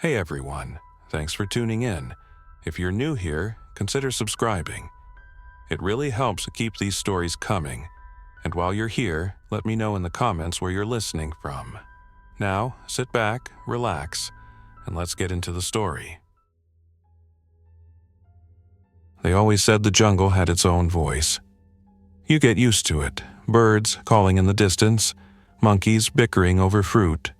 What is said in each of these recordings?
Hey everyone, thanks for tuning in. If you're new here, consider subscribing. It really helps keep these stories coming. And while you're here, let me know in the comments where you're listening from. Now, sit back, relax, and let's get into the story. They always said the jungle had its own voice. You get used to it. Birds calling in the distance, monkeys bickering over fruit,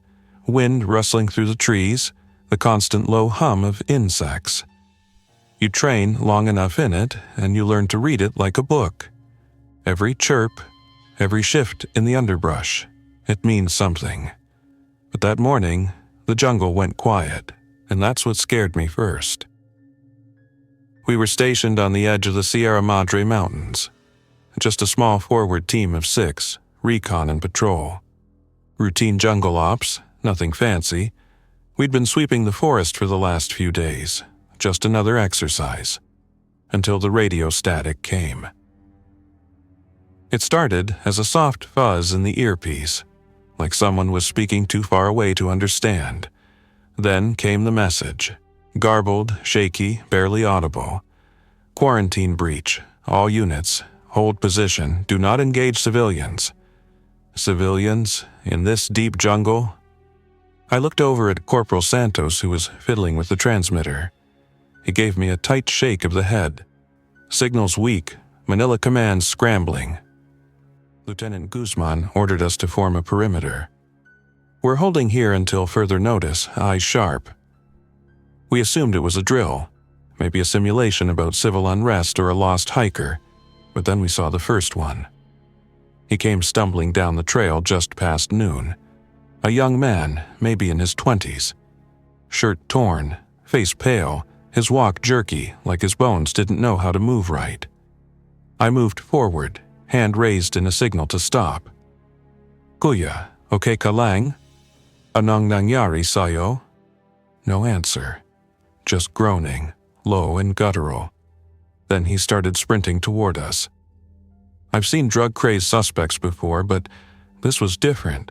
wind rustling through the trees, the constant low hum of insects. You train long enough in it, and you learn to read it like a book. Every chirp, every shift in the underbrush, it means something. But that morning, the jungle went quiet, and that's what scared me first. We were stationed on the edge of the Sierra Madre Mountains. Just a small forward team of 6, recon and patrol. Routine jungle ops, nothing fancy. We'd been sweeping the forest for the last few days, just another exercise, until the radio static came. It started as a soft fuzz in the earpiece, like someone was speaking too far away to understand. Then came the message, garbled, shaky, barely audible. Quarantine breach, all units, hold position, do not engage civilians. Civilians, in this deep jungle? I looked over at Corporal Santos, who was fiddling with the transmitter. He gave me a tight shake of the head. Signals weak, Manila Command scrambling. Lieutenant Guzman ordered us to form a perimeter. We're holding here until further notice, eyes sharp. We assumed it was a drill, maybe a simulation about civil unrest or a lost hiker, but then we saw the first one. He came stumbling down the trail just past noon. A young man, maybe in his 20s. Shirt torn, face pale, his walk jerky, like his bones didn't know how to move right. I moved forward, hand raised in a signal to stop. Kuya, okay ka lang? Anong nangyari sa'yo? No answer. Just groaning, low and guttural. Then he started sprinting toward us. I've seen drug-crazed suspects before, but this was different.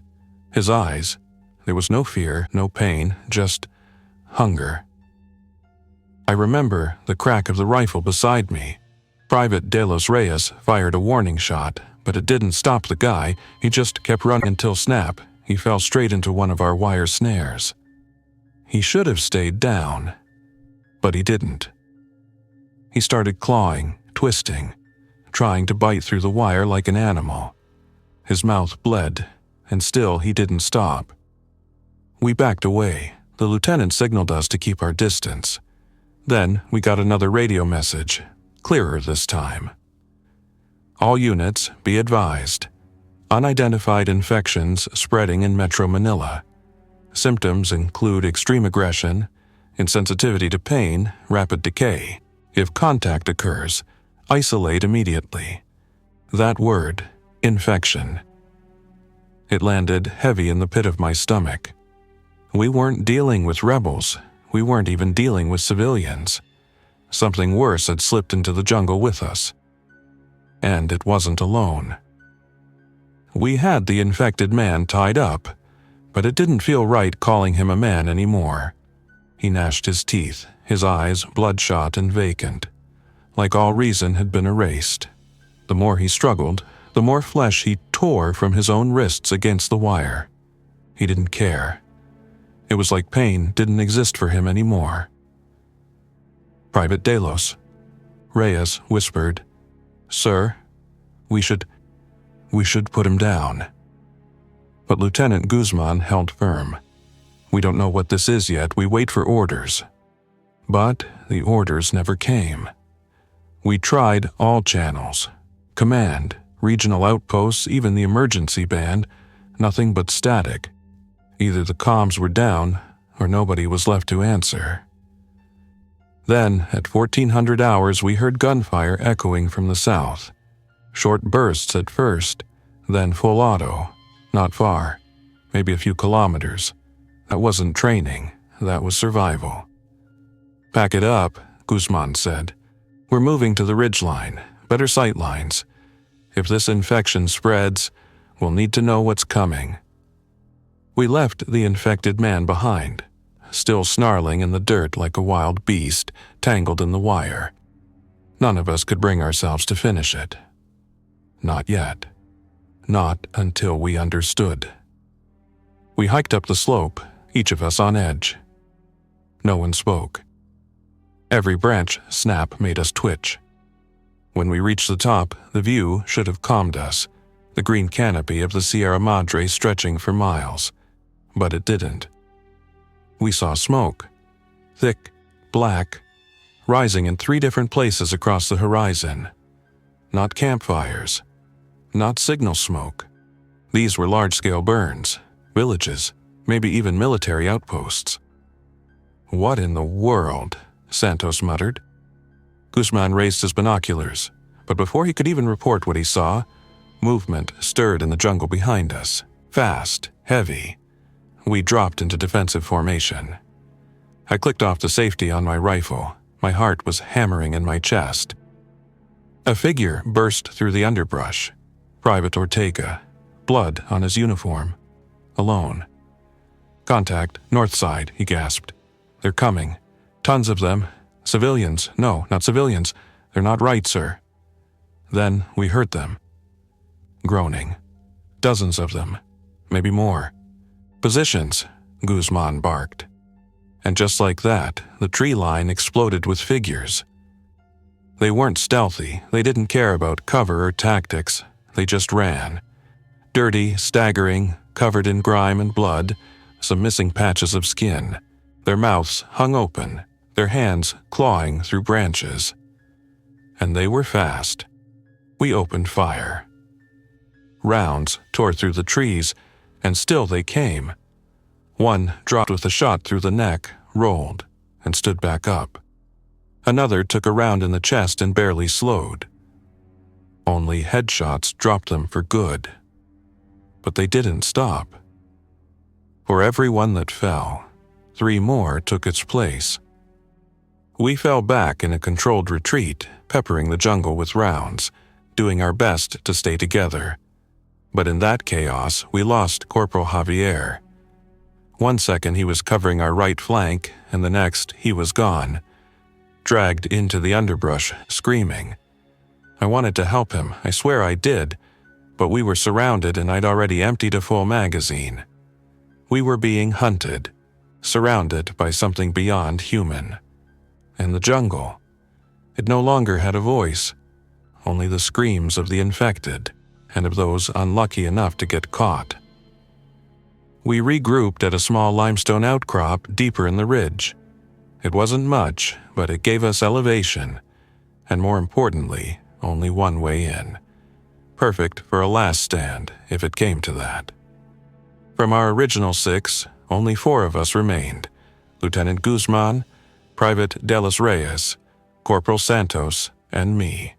His eyes, there was no fear, no pain, just hunger. I remember the crack of the rifle beside me. Private De Los Reyes fired a warning shot, but it didn't stop the guy. He just kept running until snap. He fell straight into one of our wire snares. He should have stayed down, but he didn't. He started clawing, twisting, trying to bite through the wire like an animal. His mouth bled, and still he didn't stop. We backed away. The lieutenant signaled us to keep our distance. Then we got another radio message, clearer this time. All units, be advised. Unidentified infections spreading in Metro Manila. Symptoms include extreme aggression, insensitivity to pain, rapid decay. If contact occurs, isolate immediately. That word, infection. It landed heavy in the pit of my stomach. We weren't dealing with rebels. We weren't even dealing with civilians. Something worse had slipped into the jungle with us. And it wasn't alone. We had the infected man tied up, but it didn't feel right calling him a man anymore. He gnashed his teeth, his eyes bloodshot and vacant, like all reason had been erased. The more he struggled, the more flesh he tore from his own wrists against the wire. He didn't care. It was like pain didn't exist for him anymore. Private Delos. Reyes whispered, "Sir, we should put him down." But Lieutenant Guzman held firm. "We don't know what this is yet. We wait for orders." But the orders never came. We tried all channels. Command, regional outposts, even the emergency band, nothing but static. Either the comms were down, or nobody was left to answer. Then, at 1400 hours, we heard gunfire echoing from the south. Short bursts at first, then full auto. Not far, maybe a few kilometers. That wasn't training, that was survival. "Pack it up," Guzman said. "We're moving to the ridgeline, better sight lines. If this infection spreads, we'll need to know what's coming." We left the infected man behind. still snarling in the dirt like a wild beast tangled in the wire. None of us could bring ourselves to finish it. Not yet. Not until we understood. We hiked up the slope, each of us on edge. No one spoke. Every branch snap made us twitch. When we reached the top, the view should have calmed us, the green canopy of the Sierra Madre stretching for miles. But it didn't. We saw smoke, thick, black, rising in 3 different places across the horizon. Not campfires, not signal smoke. These were large-scale burns, villages, maybe even military outposts. "What in the world?" Santos muttered. Guzman raised his binoculars, but before he could even report what he saw, movement stirred in the jungle behind us, fast, heavy. We dropped into defensive formation. I clicked off the safety on my rifle. My heart was hammering in my chest. A figure burst through the underbrush. Private Ortega, blood on his uniform. Alone. "Contact, north side," he gasped. "They're coming. Tons of them. Civilians. No, not civilians. They're not right, sir." Then we heard them. Groaning. Dozens of them. Maybe more. "Positions," Guzman barked. And just like that, the tree line exploded with figures. They weren't stealthy. They didn't care about cover or tactics. They just ran. Dirty, staggering, covered in grime and blood, some missing patches of skin. Their mouths hung open, their hands clawing through branches. And they were fast. We opened fire. Rounds tore through the trees, and still they came. One dropped with a shot through the neck, rolled, and stood back up. Another took a round in the chest and barely slowed. Only headshots dropped them for good. But they didn't stop. For every one that fell, 3 more took its place. We fell back in a controlled retreat, peppering the jungle with rounds, doing our best to stay together. But in that chaos, we lost Corporal Javier. 1 second he was covering our right flank, and the next he was gone. Dragged into the underbrush, screaming. I wanted to help him, I swear I did, but we were surrounded and I'd already emptied a full magazine. We were being hunted, surrounded by something beyond human. And the jungle. It no longer had a voice, only the screams of the infected and of those unlucky enough to get caught. We regrouped at a small limestone outcrop deeper in the ridge. It wasn't much, but it gave us elevation, and more importantly, only one way in. Perfect for a last stand, if it came to that. From our original 6, only 4 of us remained: Lieutenant Guzman, Private De Los Reyes, Corporal Santos, and me.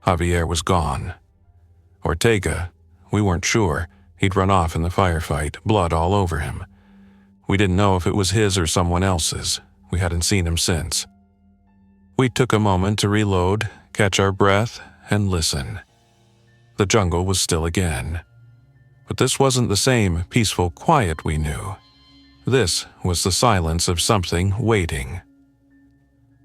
Javier was gone. Ortega, we weren't sure. He'd run off in the firefight, blood all over him. We didn't know if it was his or someone else's. We hadn't seen him since. We took a moment to reload, catch our breath, and listen. The jungle was still again. But this wasn't the same peaceful quiet we knew. This was the silence of something waiting.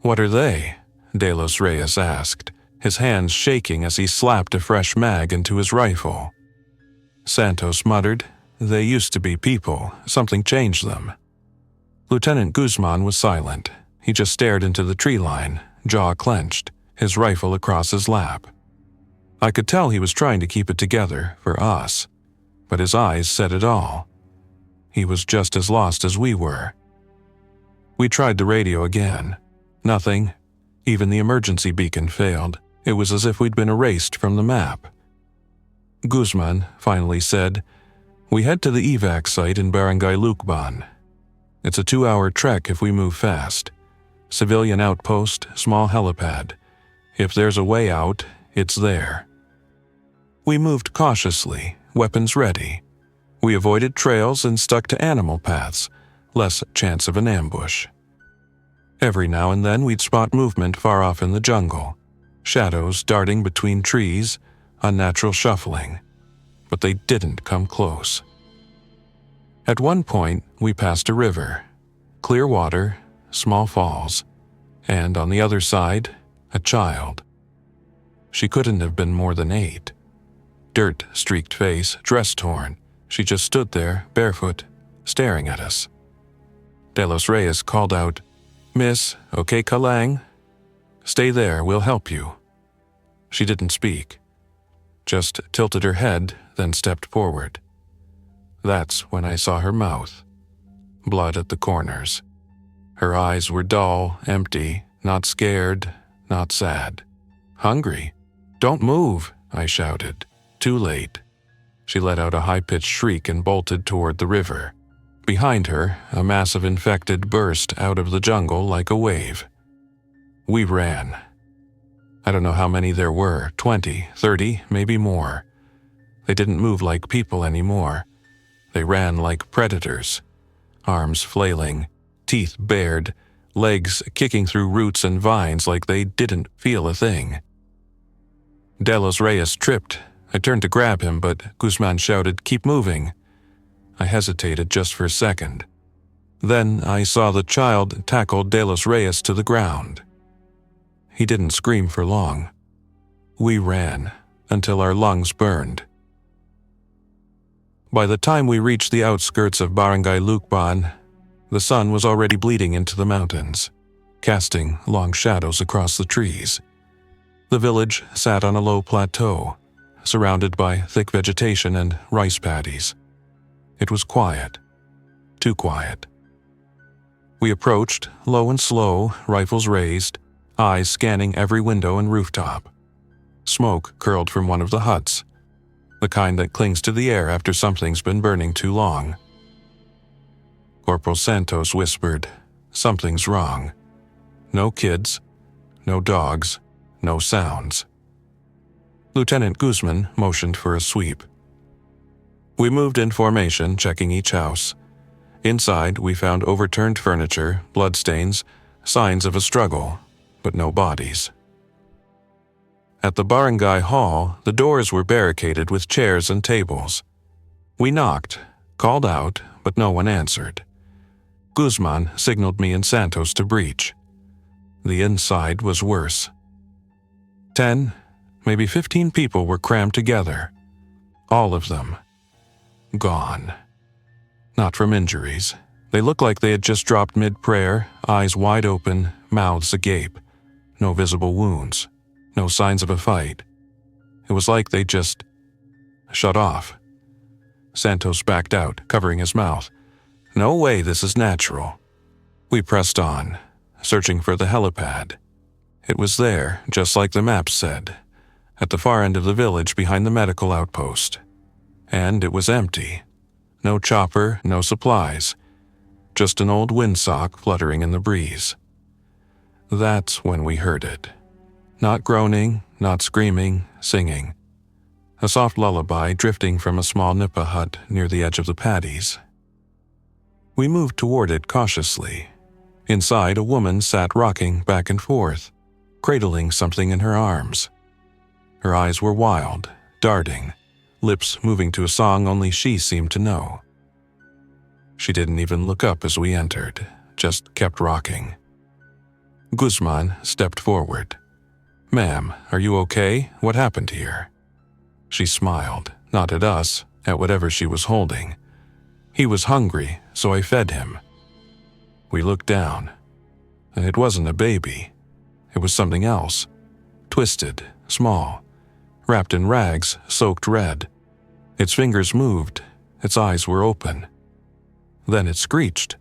"What are they?" De Los Reyes asked, his hands shaking as he slapped a fresh mag into his rifle. Santos muttered, "They used to be people. Something changed them." Lieutenant Guzman was silent. He just stared into the tree line, jaw clenched, his rifle across his lap. I could tell he was trying to keep it together for us, but his eyes said it all. He was just as lost as we were. We tried the radio again. Nothing. Even the emergency beacon failed. It was as if we'd been erased from the map. Guzman finally said, "We head to the evac site in Barangay Lucban. It's a 2-hour trek if we move fast. Civilian outpost, small helipad. If there's a way out, it's there." We moved cautiously, weapons ready. We avoided trails and stuck to animal paths, less chance of an ambush. Every now and then we'd spot movement far off in the jungle, shadows darting between trees, unnatural shuffling, but they didn't come close. At one point, we passed a river, Clear water, small falls, and on the other side, a child. She couldn't have been more than 8. Dirt-streaked face, dress torn. She just stood there, barefoot, staring at us. De los Reyes called out, "Miss, okay Kalang? Stay there, we'll help you." She didn't speak, just tilted her head, then stepped forward. That's when I saw her mouth. Blood at the corners. Her eyes were dull, empty, not scared, not sad. "Hungry? Don't move," I shouted. Too late. She let out a high-pitched shriek and bolted toward the river. Behind her, a mass of infected burst out of the jungle like a wave. We ran. I don't know how many there were, 20, 30, maybe more. They didn't move like people anymore. They ran like predators, arms flailing, teeth bared, legs kicking through roots and vines like they didn't feel a thing. De los Reyes tripped. I turned to grab him, but Guzman shouted, "Keep moving." I hesitated just for a second. Then I saw the child tackle De los Reyes to the ground. He didn't scream for long. We ran until our lungs burned. By the time we reached the outskirts of Barangay Lucban, the sun was already bleeding into the mountains, casting long shadows across the trees. The village sat on a low plateau, surrounded by thick vegetation and rice paddies. It was quiet, too quiet. We approached, low and slow, rifles raised, eyes scanning every window and rooftop. Smoke curled from one of the huts, the kind that clings to the air after something's been burning too long. Corporal Santos whispered, "Something's wrong. No kids, no dogs, no sounds." Lieutenant Guzman motioned for a sweep. We moved in formation, checking each house. Inside, we found overturned furniture, bloodstains, signs of a struggle, but no bodies. At the barangay hall, the doors were barricaded with chairs and tables. We knocked, called out, but no one answered. Guzman signaled me and Santos to breach. The inside was worse. 10, maybe 15 people were crammed together. All of them gone. Not from injuries. They looked like they had just dropped mid-prayer, eyes wide open, mouths agape. No visible wounds. No signs of a fight. It was like they just shut off. Santos backed out, covering his mouth. No way this is natural. We pressed on, searching for the helipad. It was there, just like the map said, at the far end of the village behind the medical outpost. And it was empty. No chopper, no supplies. Just an old windsock fluttering in the breeze. That's when we heard it. Not groaning, not screaming, singing. A soft lullaby drifting from a small nipa hut near the edge of the paddies. We moved toward it cautiously. Inside, a woman sat rocking back and forth, cradling something in her arms. Her eyes were wild, darting, lips moving to a song only she seemed to know. She didn't even look up as we entered, just kept rocking. Guzman stepped forward. "Ma'am, are you okay? What happened here?" She smiled, not at us, at whatever she was holding. He was hungry, so I fed him. We looked down. It wasn't a baby. It was something else. Twisted, small, wrapped in rags, soaked red. Its fingers moved. Its eyes were open. Then it screeched.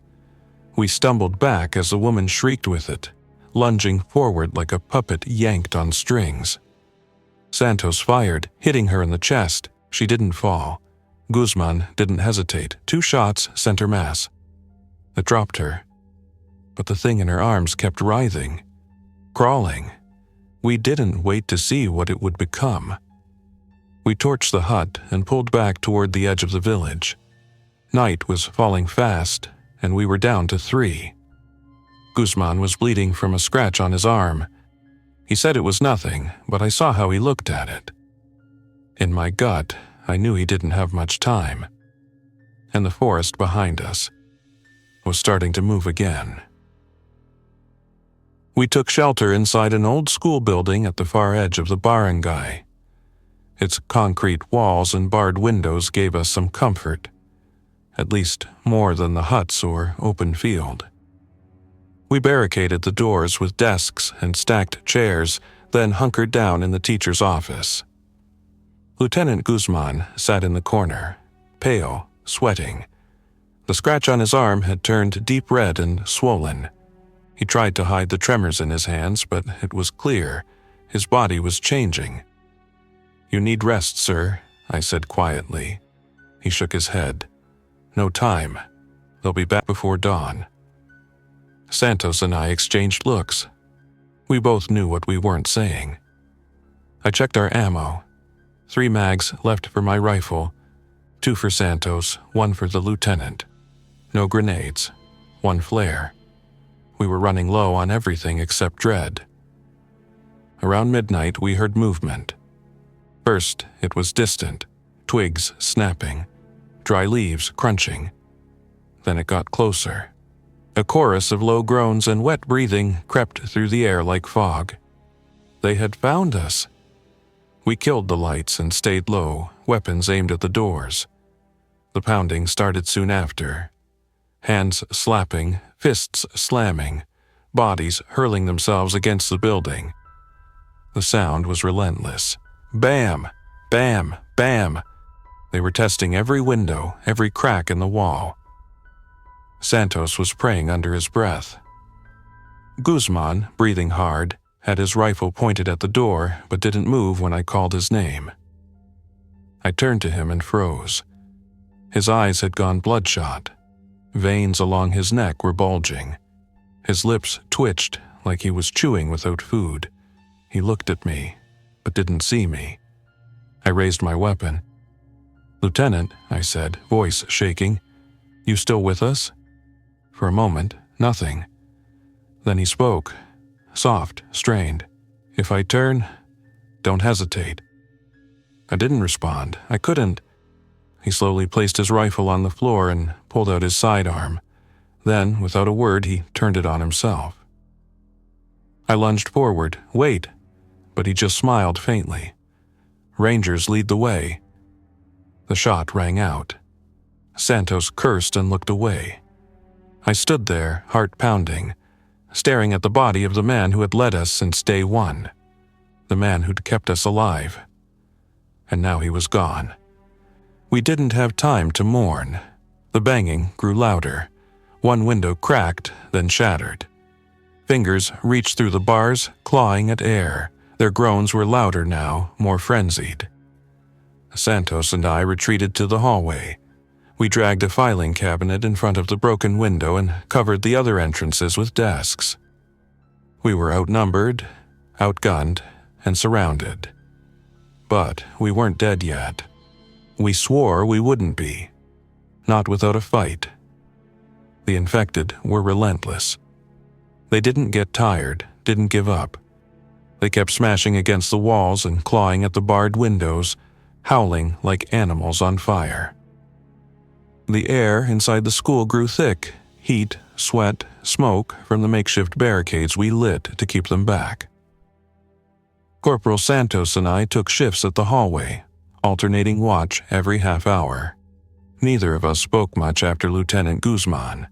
We stumbled back as the woman shrieked with it, lunging forward like a puppet yanked on strings. Santos fired, hitting her in the chest. She didn't fall. Guzman didn't hesitate. 2 shots sent her mass. It dropped her. But the thing in her arms kept writhing, crawling. We didn't wait to see what it would become. We torched the hut and pulled back toward the edge of the village. Night was falling fast, and we were down to 3. Guzman was bleeding from a scratch on his arm. He said it was nothing, but I saw how he looked at it. In my gut, I knew he didn't have much time. And the forest behind us. was starting to move again. We took shelter inside an old school building at the far edge of the barangay. Its concrete walls and barred windows gave us some comfort, at least more than the huts or open field. We barricaded the doors with desks and stacked chairs, then hunkered down in the teacher's office. Lieutenant Guzman sat in the corner, pale, sweating. The scratch on his arm had turned deep red and swollen. He tried to hide the tremors in his hands, but it was clear his body was changing. "You need rest, sir," I said quietly. He shook his head. "No time. They'll be back before dawn." Santos and I exchanged looks. We both knew what we weren't saying. I checked our ammo. 3 mags left for my rifle, 2 for Santos, 1 for the lieutenant. No grenades, 1 flare. We were running low on everything except dread. Around midnight, we heard movement. First, it was distant, twigs snapping, dry leaves crunching. Then it got closer. A chorus of low groans and wet breathing crept through the air like fog. They had found us. We killed the lights and stayed low, weapons aimed at the doors. The pounding started soon after. Hands slapping, fists slamming, bodies hurling themselves against the building. The sound was relentless. Bam! Bam! Bam! They were testing every window, every crack in the wall. Santos was praying under his breath. Guzman, breathing hard, had his rifle pointed at the door but didn't move when I called his name. I turned to him and froze. His eyes had gone bloodshot. Veins along his neck were bulging. His lips twitched like he was chewing without food. He looked at me, but didn't see me. I raised my weapon. "Lieutenant," I said, voice shaking, "you still with us?" For a moment, nothing. Then he spoke, soft, strained. "If I turn, don't hesitate." I didn't respond. I couldn't. He slowly placed his rifle on the floor and pulled out his sidearm. Then, without a word, he turned it on himself. I lunged forward. "Wait!" But he just smiled faintly. "Rangers lead the way." The shot rang out. Santos cursed and looked away. I stood there, heart pounding, staring at the body of the man who had led us since day one, the man who'd kept us alive. And now he was gone. We didn't have time to mourn. The banging grew louder. One window cracked, then shattered. Fingers reached through the bars, clawing at air. Their groans were louder now, more frenzied. Santos and I retreated to the hallway. We dragged a filing cabinet in front of the broken window and covered the other entrances with desks. We were outnumbered, outgunned, and surrounded. But we weren't dead yet. We swore we wouldn't be. Not without a fight. The infected were relentless. They didn't get tired, didn't give up. They kept smashing against the walls and clawing at the barred windows, howling like animals on fire. The air inside the school grew thick, heat, sweat, smoke from the makeshift barricades we lit to keep them back. Corporal Santos and I took shifts at the hallway, alternating watch every half hour. Neither of us spoke much after Lieutenant Guzman.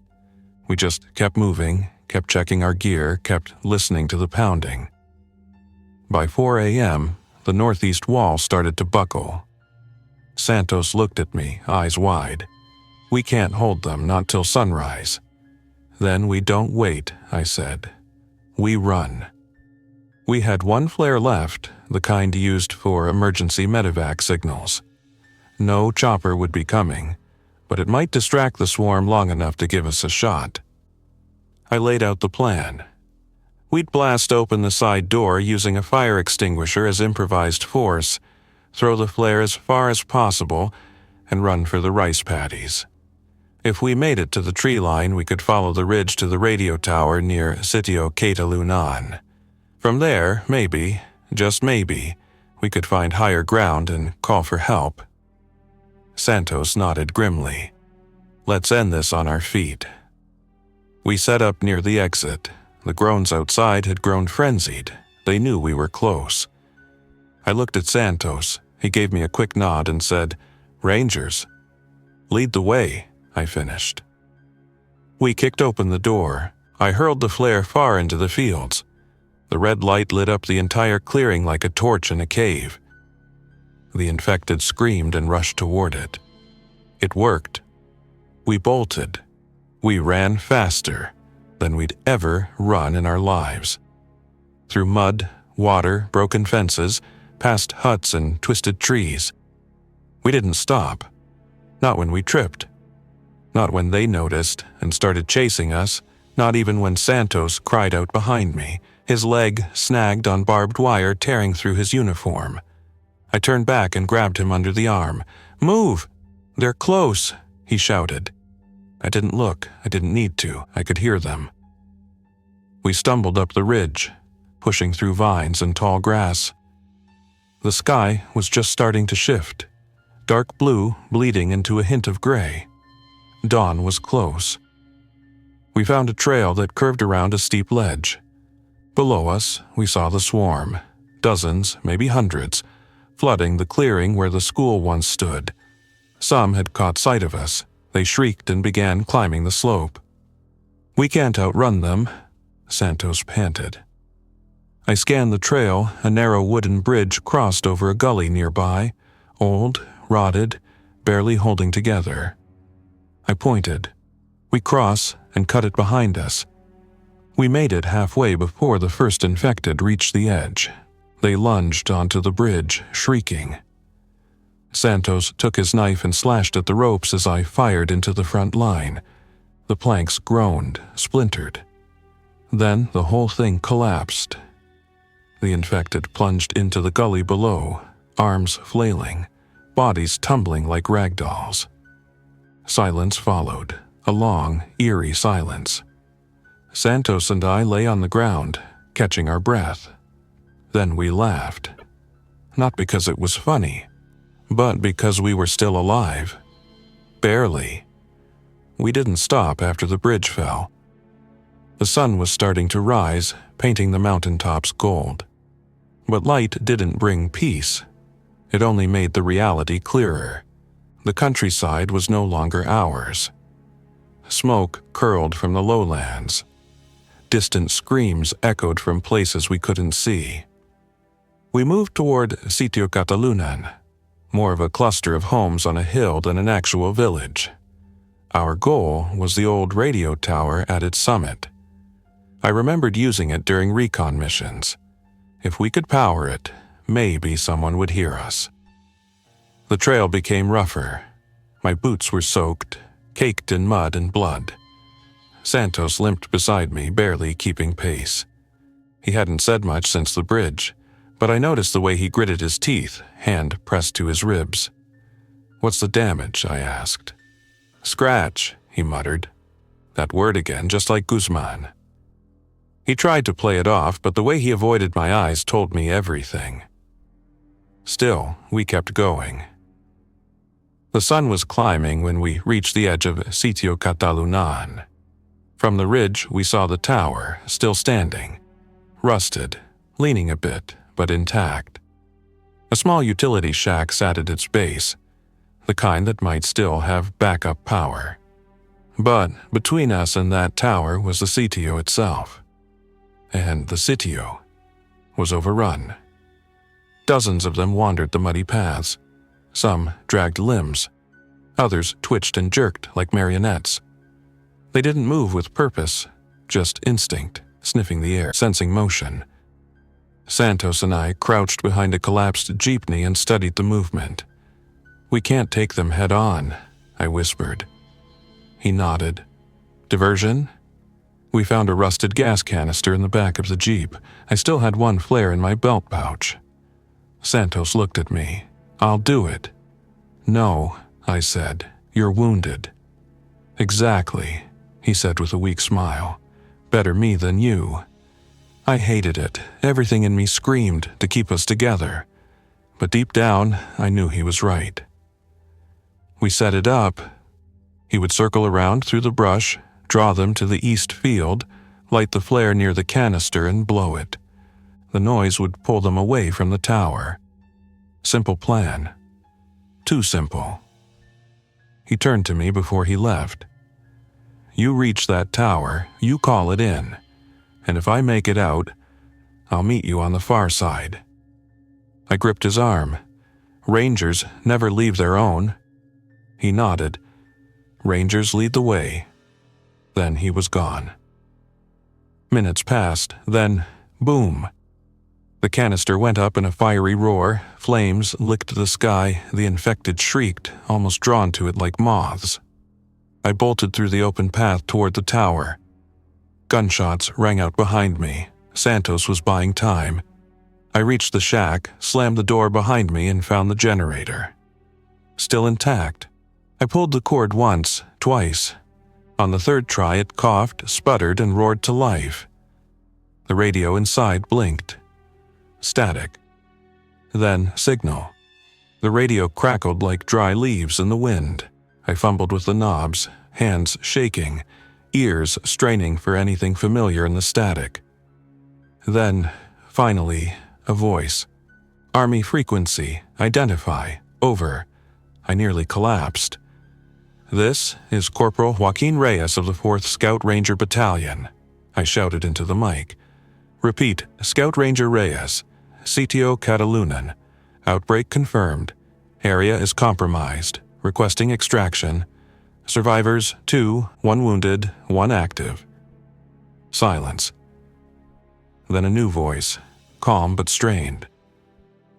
We just kept moving, kept checking our gear, kept listening to the pounding. By 4 a.m., the northeast wall started to buckle. Santos looked at me, eyes wide. "We can't hold them, not till sunrise." "Then we don't wait," I said. "We run." We had 1 flare left, the kind used for emergency medevac signals. No chopper would be coming, but it might distract the swarm long enough to give us a shot. I laid out the plan. We'd blast open the side door using a fire extinguisher as improvised force, throw the flare as far as possible, and run for the rice paddies. If we made it to the tree line, we could follow the ridge to the radio tower near Sitio Catalunan. From there, maybe, just maybe, we could find higher ground and call for help. Santos nodded grimly. "Let's end this on our feet." We set up near the exit. The groans outside had grown frenzied. They knew we were close. I looked at Santos. He gave me a quick nod and said, "Rangers." "Lead the way," I finished. We kicked open the door. I hurled the flare far into the fields. The red light lit up the entire clearing like a torch in a cave. The infected screamed and rushed toward it. It worked. We bolted. We ran faster than we'd ever run in our lives. Through mud, water, broken fences, past huts and twisted trees. We didn't stop. Not when we tripped. Not when they noticed and started chasing us. Not even when Santos cried out behind me, his leg snagged on barbed wire tearing through his uniform. I turned back and grabbed him under the arm. "Move! They're close!" he shouted. I didn't look. I didn't need to. I could hear them. We stumbled up the ridge, pushing through vines and tall grass. The sky was just starting to shift, dark blue bleeding into a hint of gray. Dawn was close. We found a trail that curved around a steep ledge. Below us, we saw the swarm, dozens, maybe hundreds, flooding the clearing where the school once stood. Some had caught sight of us. They shrieked and began climbing the slope. "We can't outrun them," Santos panted. I scanned the trail. A narrow wooden bridge crossed over a gully nearby, old, rotted, barely holding together. I pointed. "We cross and cut it behind us." We made it halfway before the first infected reached the edge. They lunged onto the bridge, shrieking. Santos took his knife and slashed at the ropes as I fired into the front line. The planks groaned, splintered. Then the whole thing collapsed. The infected plunged into the gully below, arms flailing, bodies tumbling like rag dolls. Silence followed, a long, eerie silence. Santos and I lay on the ground, catching our breath. Then we laughed. Not because it was funny, but because we were still alive. Barely. We didn't stop after the bridge fell. The sun was starting to rise, painting the mountaintops gold. But light didn't bring peace. It only made the reality clearer. The countryside was no longer ours. Smoke curled from the lowlands. Distant screams echoed from places we couldn't see. We moved toward Sitio Catalunan, more of a cluster of homes on a hill than an actual village. Our goal was the old radio tower at its summit. I remembered using it during recon missions. If we could power it, maybe someone would hear us. The trail became rougher. My boots were soaked, caked in mud and blood. Santos limped beside me, barely keeping pace. He hadn't said much since the bridge, but I noticed the way he gritted his teeth, hand pressed to his ribs. "What's the damage?" I asked. "Scratch," he muttered. That word again, just like Guzman. He tried to play it off, but the way he avoided my eyes told me everything. Still, we kept going. The sun was climbing when we reached the edge of Sitio Catalunan. From the ridge, we saw the tower, still standing. Rusted, leaning a bit, but intact. A small utility shack sat at its base, the kind that might still have backup power. But between us and that tower was the sitio itself. And the sitio was overrun. Dozens of them wandered the muddy paths. Some dragged limbs. Others twitched and jerked like marionettes. They didn't move with purpose, just instinct, sniffing the air, sensing motion. Santos and I crouched behind a collapsed jeepney and studied the movement. "We can't take them head on," I whispered. He nodded. "Diversion?" We found a rusted gas canister in the back of the jeep. I still had one flare in my belt pouch. Santos looked at me. "I'll do it." "No," I said. "You're wounded." "Exactly," he said with a weak smile. "Better me than you." I hated it. Everything in me screamed to keep us together. But deep down, I knew he was right. We set it up. He would circle around through the brush, draw them to the east field, light the flare near the canister and blow it. The noise would pull them away from the tower. Simple plan. Too simple. He turned to me before he left. You reach that tower, you call it in, and if I make it out, I'll meet you on the far side. I gripped his arm. Rangers never leave their own. He nodded. Rangers lead the way. Then he was gone. Minutes passed, then, boom. The canister went up in a fiery roar, flames licked the sky, the infected shrieked, almost drawn to it like moths. I bolted through the open path toward the tower. Gunshots rang out behind me. Santos was buying time. I reached the shack, slammed the door behind me, and found the generator. Still intact. I pulled the cord once, twice. On the third try, it coughed, sputtered, and roared to life. The radio inside blinked. Static. Then signal. The radio crackled like dry leaves in the wind. I fumbled with the knobs, hands shaking, ears straining for anything familiar in the static. Then, finally, a voice. Army frequency, identify, over. I nearly collapsed. This is Corporal Joaquin Reyes of the 4th Scout Ranger Battalion. I shouted into the mic. Repeat, Scout Ranger Reyes. CTO Catalunan. Outbreak confirmed. Area is compromised. Requesting extraction. Survivors 2, 1 wounded, 1 active. Silence. Then a new voice, calm but strained.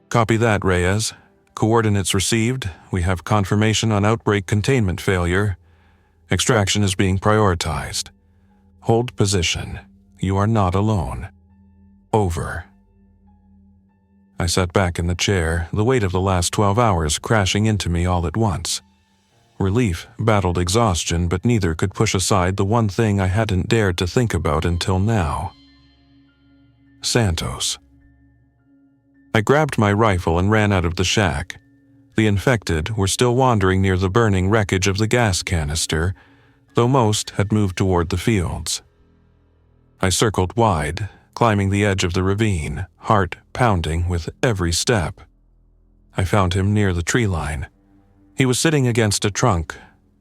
Copy that, Reyes. Coordinates received. We have confirmation on outbreak containment failure. Extraction is being prioritized. Hold position. You are not alone. Over. I sat back in the chair, the weight of the last 12 hours crashing into me all at once. Relief battled exhaustion, but neither could push aside the one thing I hadn't dared to think about until now. Santos. I grabbed my rifle and ran out of the shack. The infected were still wandering near the burning wreckage of the gas canister, though most had moved toward the fields. I circled wide, climbing the edge of the ravine, heart pounding with every step. I found him near the tree line. He was sitting against a trunk,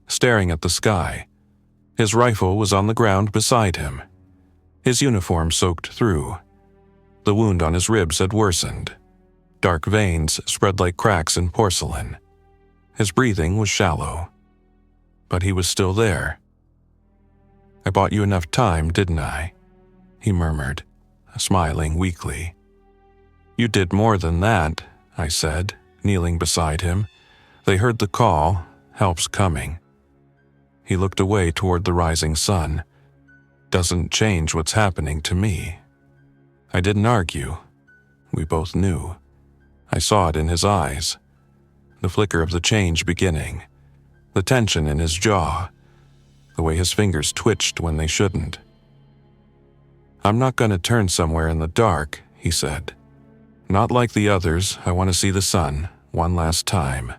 staring at the sky. His rifle was on the ground beside him. His uniform soaked through. The wound on his ribs had worsened. Dark veins spread like cracks in porcelain. His breathing was shallow. But he was still there. I bought you enough time, didn't I? He murmured, smiling weakly. You did more than that, I said, kneeling beside him. They heard the call, help's coming. He looked away toward the rising sun. Doesn't change what's happening to me. I didn't argue. We both knew. I saw it in his eyes. The flicker of the change beginning. The tension in his jaw. The way his fingers twitched when they shouldn't. I'm not going to turn somewhere in the dark, he said. Not like the others, I want to see the sun one last time.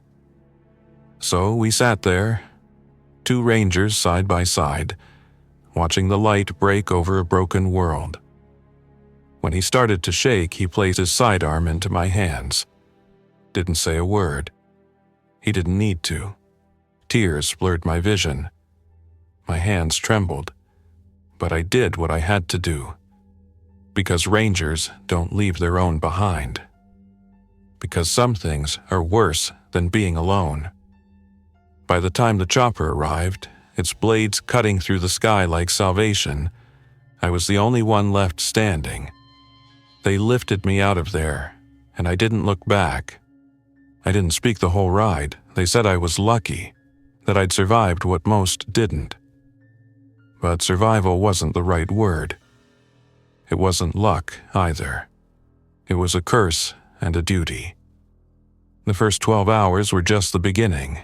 So we sat there, 2 rangers side by side, watching the light break over a broken world. When he started to shake, he placed his sidearm into my hands. Didn't say a word. He didn't need to. Tears blurred my vision. My hands trembled. But I did what I had to do. Because rangers don't leave their own behind. Because some things are worse than being alone. By the time the chopper arrived, its blades cutting through the sky like salvation, I was the only one left standing. They lifted me out of there, and I didn't look back. I didn't speak the whole ride. They said I was lucky, that I'd survived what most didn't. But survival wasn't the right word. It wasn't luck, either. It was a curse and a duty. The first 12 hours were just the beginning.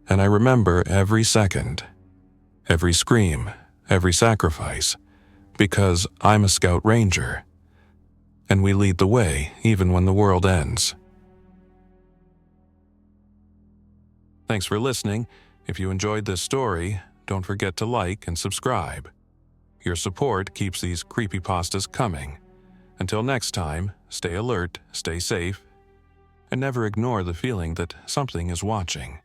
And I remember every second, every scream, every sacrifice, because I'm a Scout Ranger. And we lead the way even when the world ends. Thanks for listening. If you enjoyed this story, don't forget to like and subscribe. Your support keeps these creepypastas coming. Until next time, stay alert, stay safe, and never ignore the feeling that something is watching.